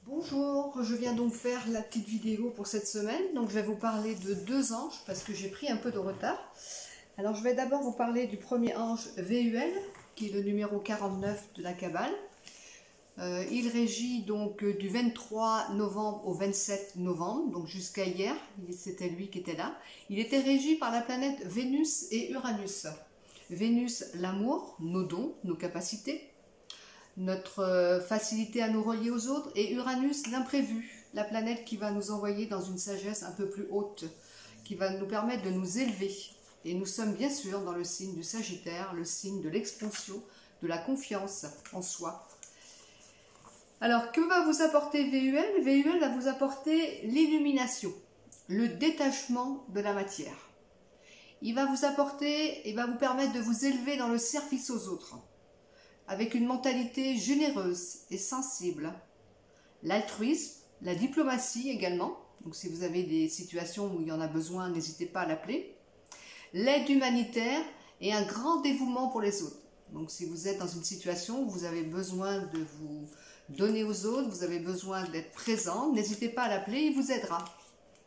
Bonjour, je viens donc faire la petite vidéo pour cette semaine. Donc je vais vous parler de deux anges parce que j'ai pris un peu de retard. Alors je vais d'abord vous parler du premier ange VUL qui est le numéro 49 de la Kabbale. Il régit donc du 23 novembre au 27 novembre, donc jusqu'à hier, c'était lui qui était là. Il était régi par la planète Vénus et Uranus. Vénus, l'amour, nos dons, nos capacités, notre facilité à nous relier aux autres, et Uranus, l'imprévu, la planète qui va nous envoyer dans une sagesse un peu plus haute, qui va nous permettre de nous élever. Et nous sommes bien sûr dans le signe du Sagittaire, le signe de l'expansion, de la confiance en soi. Alors, que va vous apporter VUL? VUL va vous apporter l'illumination, le détachement de la matière. Il va vous apporter, il va vous permettre de vous élever dans le service aux autres, avec une mentalité généreuse et sensible. L'altruisme, la diplomatie également, donc si vous avez des situations où il y en a besoin, n'hésitez pas à l'appeler. L'aide humanitaire et un grand dévouement pour les autres. Donc si vous êtes dans une situation où vous avez besoin de vous donner aux autres, vous avez besoin d'être présent, n'hésitez pas à l'appeler, il vous aidera.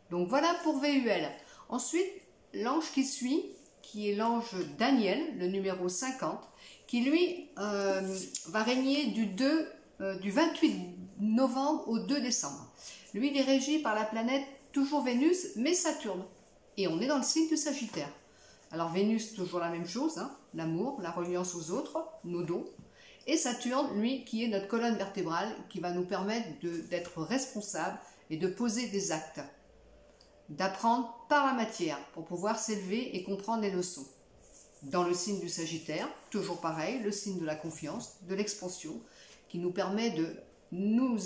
Donc voilà pour VUL. Ensuite, l'ange qui suit, qui est l'ange Daniel, le numéro 50, qui lui va régner du 28 novembre au 2 décembre. Lui, il est régi par la planète, toujours Vénus, mais Saturne. Et on est dans le signe du Sagittaire. Alors Vénus, toujours la même chose, hein, l'amour, la reliance aux autres, nos dons. Et Saturne, lui, qui est notre colonne vertébrale, qui va nous permettre d'être responsables et de poser des actes. D'apprendre par la matière pour pouvoir s'élever et comprendre les leçons. Dans le signe du Sagittaire, toujours pareil, le signe de la confiance, de l'expansion, qui nous permet de nous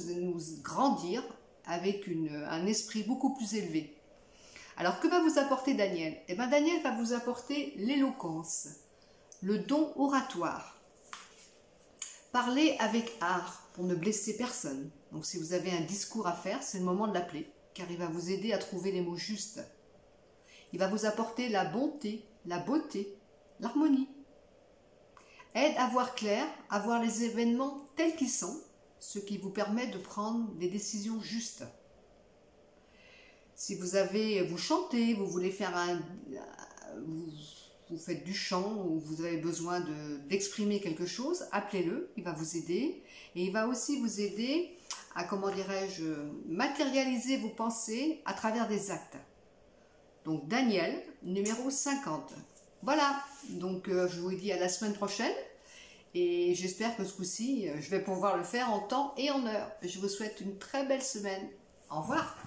grandir avec un esprit beaucoup plus élevé. Alors, que va vous apporter Daniel? Eh bien, Daniel va vous apporter l'éloquence, le don oratoire. Parler avec art pour ne blesser personne. Donc, si vous avez un discours à faire, c'est le moment de l'appeler, car il va vous aider à trouver les mots justes. Il va vous apporter la bonté, la beauté, l'harmonie. Aide à voir clair, à voir les événements tels qu'ils sont, ce qui vous permet de prendre des décisions justes. Si vous chantez, vous voulez faire vous faites du chant ou vous avez besoin d'exprimer quelque chose, appelez-le, il va vous aider. Et il va aussi vous aider à, comment dirais-je, matérialiser vos pensées à travers des actes. Donc Daniel, numéro 50. Voilà, donc je vous dis à la semaine prochaine. Et j'espère que ce coup-ci, je vais pouvoir le faire en temps et en heure. Je vous souhaite une très belle semaine. Au revoir.